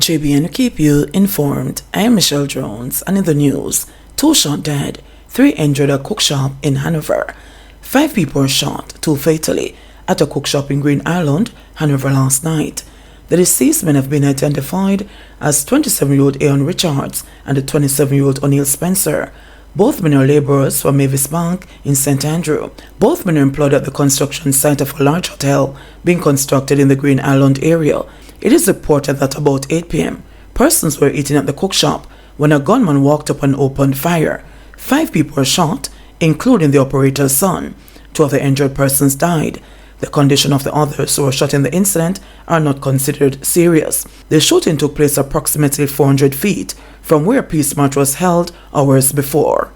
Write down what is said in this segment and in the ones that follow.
JBNN keep you informed. I am Michelle Jones, and in the news, 2 shot dead, 3 injured at a cook shop in Hanover. 5 people were shot, 2 fatally, at a cook shop in Green Island, Hanover last night. The deceased men have been identified as 27-year-old Aon Richards and the 27-year-old O'Neill Spencer. Both men are laborers from Mavis Bank in St. Andrew. Both men are employed at the construction site of a large hotel being constructed in the Green Island area. It is reported that about 8 p.m., persons were eating at the cook shop when a gunman walked up and opened fire. 5 people were shot, including the operator's son. 2 of the injured persons died. The condition of the others who were shot in the incident are not considered serious. The shooting took place approximately 400 feet from where a peace march was held hours before.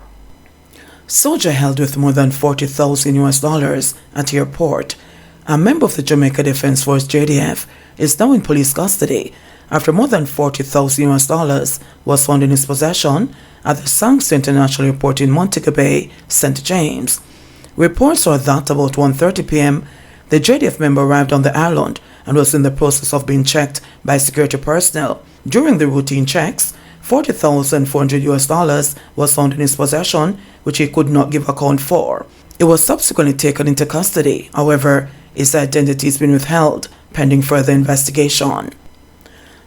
Soldier held with more than $40,000 at airport. A member of the Jamaica Defense Force JDF is now in police custody after more than $40,000 was found in his possession at the Sangster International Airport in Montego Bay, St. James. Reports are that about 1:30 p.m., the JDF member arrived on the island and was in the process of being checked by security personnel. During the routine checks, $40,400 was found in his possession, which he could not give account for. It was subsequently taken into custody. However, his identity has been withheld pending further investigation.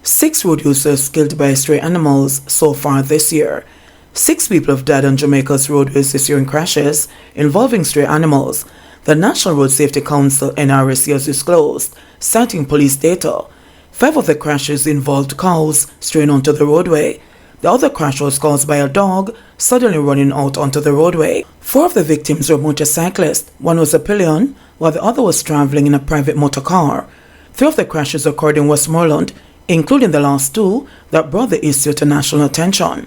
6 road users killed by stray animals so far this year. 6 people have died on Jamaica's roadways this year in crashes involving stray animals. The National Road Safety Council (NRSC) has disclosed, citing police data. 5 of the crashes involved cows straying onto the roadway. The other crash was caused by a dog suddenly running out onto the roadway. 4 of the victims were motorcyclists. 1 was a pillion, while the other was traveling in a private motor car. 3 of the crashes occurred in Westmoreland, including the last 2 that brought the issue to national attention.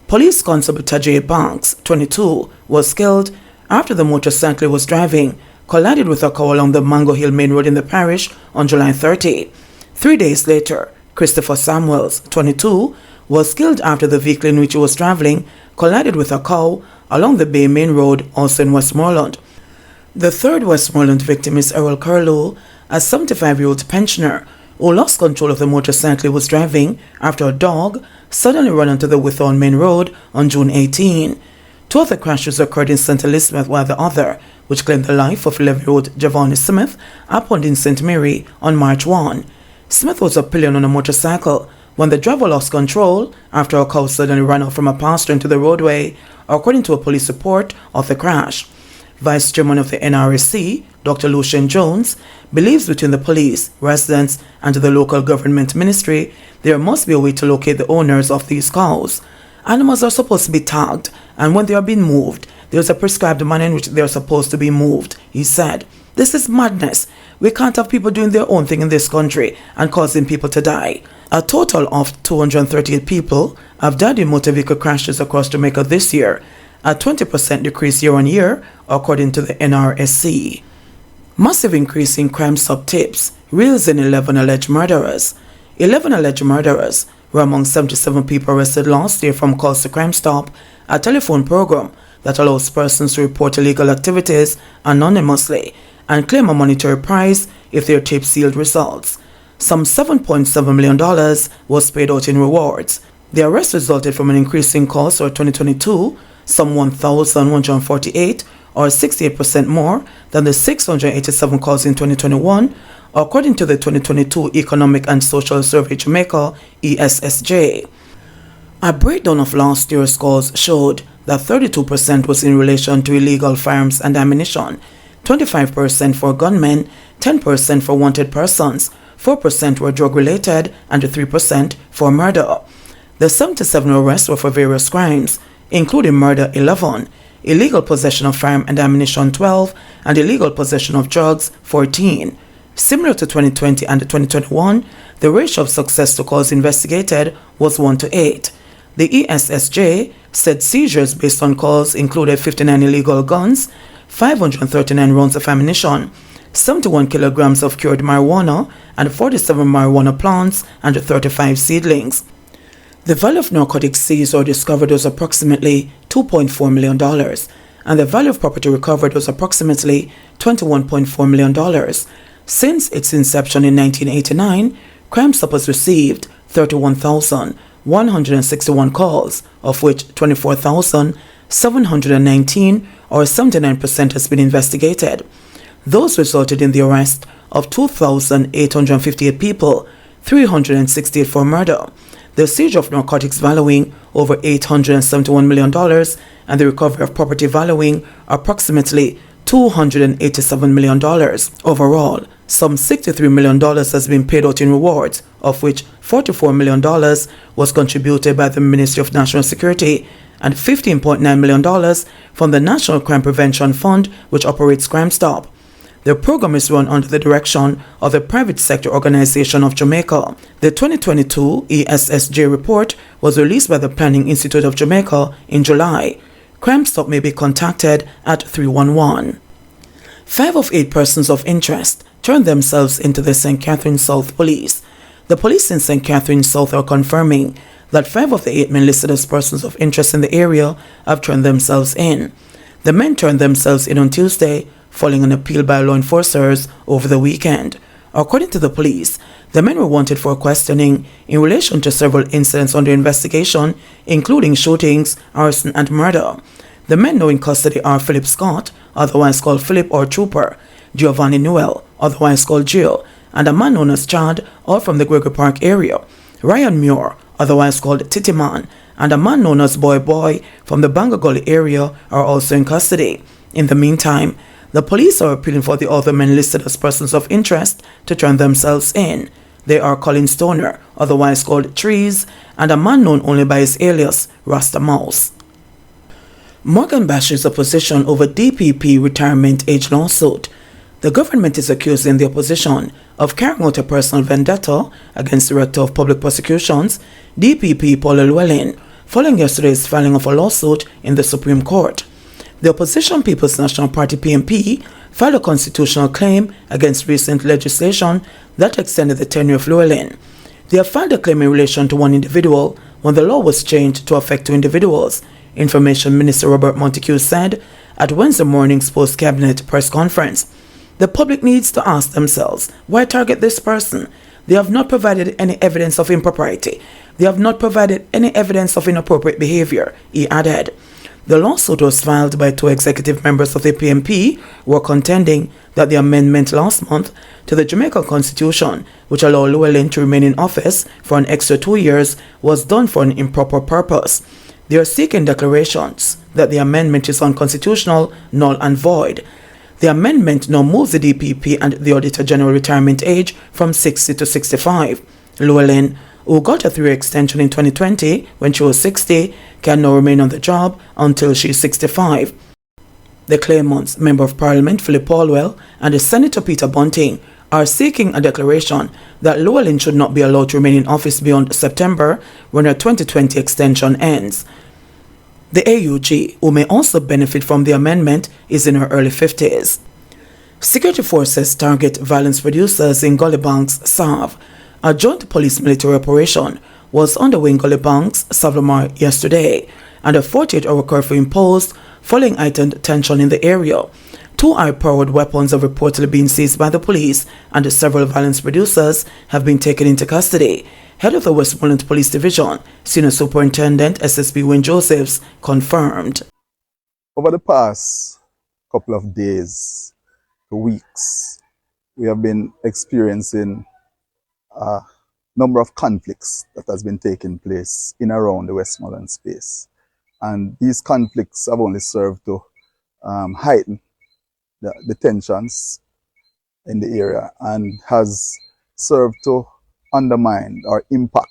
Police Constable Tajay Banks, 22, was killed after the motorcycle was driving collided with a cow along the Mango Hill Main Road in the parish on July 30. 3 days later, Christopher Samuels, 22, was killed after the vehicle in which he was traveling collided with a cow along the Bay Main Road, also in Westmoreland. The 3rd Westmoreland victim is Errol Curlew, a 75-year-old pensioner who lost control of the motorcycle he was driving after a dog suddenly ran onto the Withorn Main Road on June 18. 2 of the crashes occurred in St. Elizabeth, while the other, which claimed the life of 11-year-old Javon Smith, happened in St. Mary on March 1. Smith was a pillion on a motorcycle when the driver lost control after a cow suddenly ran out from a pasture into the roadway, according to a police report of the crash. Vice Chairman of the NRSC, Dr. Lucian Jones, believes between the police, residents, and the local government ministry, there must be a way to locate the owners of these cows. Animals are supposed to be tagged, and when they are being moved, there is a prescribed manner in which they are supposed to be moved, he said. This is madness. We can't have people doing their own thing in this country and causing people to die. A total of 238 people have died in motor vehicle crashes across Jamaica this year, a 20% decrease year on year, according to the NRSC. Massive increase in crime stop tips reels in 11 alleged murderers. 11 alleged murderers were among 77 people arrested last year from Calls to Crime Stop, a telephone program that allows persons to report illegal activities anonymously and claim a monetary prize if their tips yield results. Some $7.7 million was paid out in rewards. The arrest resulted from an increase in calls for 2022, some 1,148, or 68% more than the 687 calls in 2021, according to the 2022 Economic and Social Survey Jamaica, ESSJ. A breakdown of last year's calls showed that 32% was in relation to illegal firearms and ammunition, 25% for gunmen, 10% for wanted persons, 4% were drug-related, and 3% for murder. The 77 arrests were for various crimes, including murder 11, illegal possession of firearm and ammunition 12, and illegal possession of drugs 14. Similar to 2020 and 2021, the ratio of success to calls investigated was 1 to 8. The ESSJ said seizures based on calls included 59 illegal guns, 539 rounds of ammunition, 71 kilograms of cured marijuana, and 47 marijuana plants and 35 seedlings. The value of narcotics seized or discovered was approximately $2.4 million, and the value of property recovered was approximately $21.4 million. Since its inception in 1989, Crime Stop has received 31,161 calls, of which 24,719 or 79% has been investigated. Those resulted in the arrest of 2,858 people, 368 for murder, the seizure of narcotics valuing over $871 million, and the recovery of property valuing approximately $287 million. Overall, some $63 million has been paid out in rewards, of which $44 million was contributed by the Ministry of National Security and $15.9 million from the National Crime Prevention Fund, which operates Crime Stop. The program is run under the direction of the Private Sector Organization of Jamaica. The 2022 ESSJ report was released by the Planning Institute of Jamaica in July. Crime Stop may be contacted at 311. 5 of 8 persons of interest turned themselves into the St. Catherine South Police. The police in St. Catherine South are confirming that 5 of the 8 men listed as persons of interest in the area have turned themselves in. The men turned themselves in on Tuesday, following an appeal by law enforcers over the weekend. According to the police, the men were wanted for questioning in relation to several incidents under investigation, including shootings, arson, and murder. The men now in custody are Philip Scott, otherwise called Philip or Trooper, Giovanni Newell, otherwise called Gio, and a man known as Chad, all from the Gregory Park area, Ryan Muir, otherwise called Titiman, and a man known as Boy Boy from the Gully area are also in custody. In the meantime, the police are appealing for the other men listed as persons of interest to turn themselves in. They are Colin Stoner, otherwise called Trees, and a man known only by his alias, Rasta Mouse. Morgan bashes opposition over DPP retirement age lawsuit. The government is accusing the opposition of carrying out a personal vendetta against the Director of Public Prosecutions, DPP Paul Llewellyn, following yesterday's filing of a lawsuit in the Supreme Court. The opposition People's National Party PNP filed a constitutional claim against recent legislation that extended the tenure of Llewellyn. They have filed a claim in relation to one individual when the law was changed to affect 2 individuals, Information Minister Robert Montague said at Wednesday morning's post-cabinet press conference. The public needs to ask themselves, why target this person? They have not provided any evidence of impropriety. They have not provided any evidence of inappropriate behavior, he added. The lawsuit was filed by 2 executive members of the PNP who were contending that the amendment last month to the Jamaica Constitution, which allowed Llewellyn to remain in office for an extra 2 years, was done for an improper purpose. They are seeking declarations that the amendment is unconstitutional, null and void. The amendment now moves the DPP and the Auditor General retirement age from 60 to 65. Llewellyn, who got a 3-year extension in 2020 when she was 60, can now remain on the job until she is 65. The claimants, Member of Parliament Philip Paulwell and Senator Peter Bunting, are seeking a declaration that Llewellyn should not be allowed to remain in office beyond September when her 2020 extension ends. The AUG, who may also benefit from the amendment, is in her early 50s. Security forces target violence producers in Gully Bank's Sav. A joint police-military operation was underway in Gully Bank's Savlamar yesterday, and a 48-hour curfew imposed following heightened tension in the area. 2 high-powered weapons have reportedly been seized by the police, and several violence producers have been taken into custody. Head of the Westmoreland Police Division, Senior Superintendent SSP Wayne Josephs, confirmed. Over the past couple of days to weeks, we have been experiencing a number of conflicts that has been taking place in and around the Westmoreland space. And these conflicts have only served to heighten the tensions in the area and has served to undermine or impact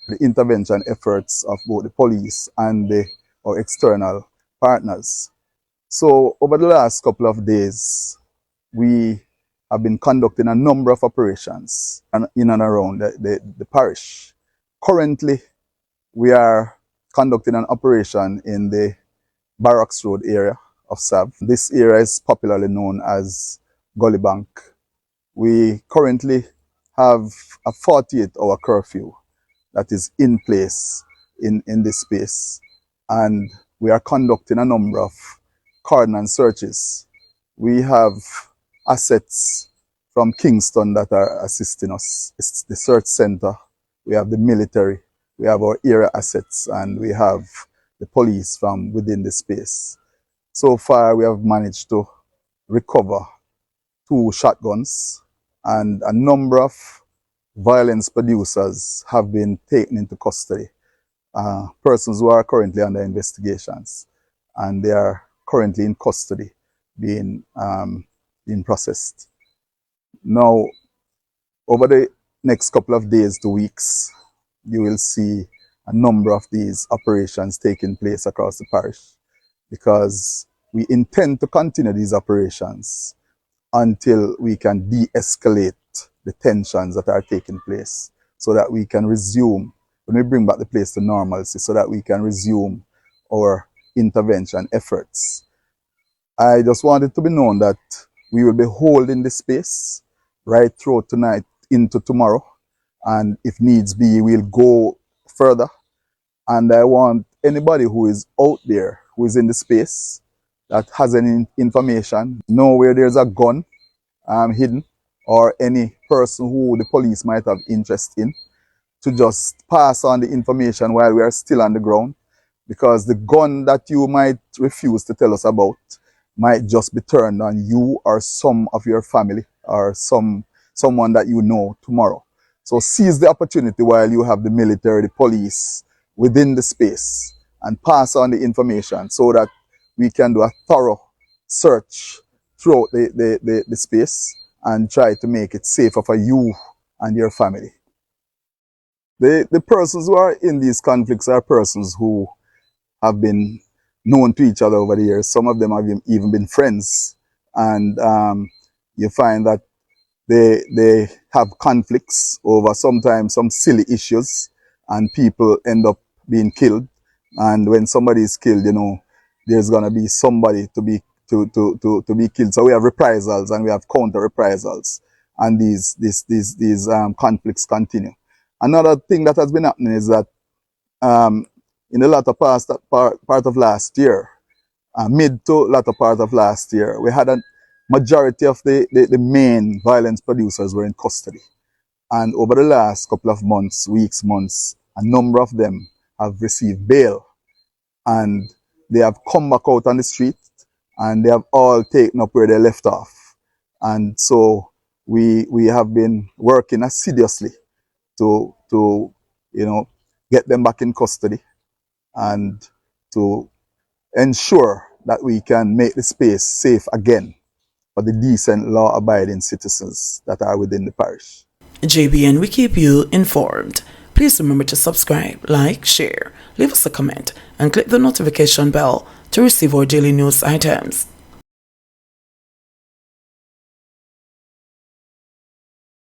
the intervention efforts of both the police and our external partners. So over the last couple of days, we have been conducting a number of operations in and around the parish. Currently, we are conducting an operation in the Barracks Road area of Sav. This area is popularly known as Gully Bank. We currently have a 48-hour curfew that is in place in this space, and we are conducting a number of cordon searches. We have assets from Kingston that are assisting us. It's the search center we have the military, we have our area assets, and we have the police from within the space. So far, we have managed to recover 2 shotguns, and a number of violence producers have been taken into custody. Persons who are currently under investigations, and they are currently in custody being processed. Now, over the next couple of days to weeks, you will see a number of these operations taking place across the parish, because we intend to continue these operations until we can de-escalate the tensions that are taking place, so that we can resume, when we bring back the place to normalcy, so that we can resume our intervention efforts. I just want it to be known that we will be holding this space right through tonight into tomorrow, and if needs be, we'll go further. And I want anybody who is out there, who is in the space, that has any information, know where there's a gun hidden, or any person who the police might have interest in, to just pass on the information while we are still on the ground, because the gun that you might refuse to tell us about might just be turned on you or some of your family or someone that you know tomorrow. So seize the opportunity while you have the military, the police within the space, and pass on the information so that we can do a thorough search throughout the space and try to make it safer for you and your family. The persons who are in these conflicts are persons who have been known to each other over the years. Some of them have even been friends, and you find that they have conflicts over sometimes some silly issues, and people end up being killed. And when somebody is killed, you know, there's gonna be somebody to be killed. So we have reprisals and we have counter reprisals, and these conflicts continue. Another thing that has been happening is that in the latter part of last year, mid to latter part of last year, we had a majority of the main violence producers were in custody. And over the last couple of months, months, a number of them have received bail, and they have come back out on the street, and they have all taken up where they left off. And so we have been working assiduously to you know, get them back in custody, and to ensure that we can make the space safe again for the decent, law-abiding citizens that are within the parish. JBN, we keep you informed. Please remember to subscribe, like, share, leave us a comment, and click the notification bell to receive our daily news items.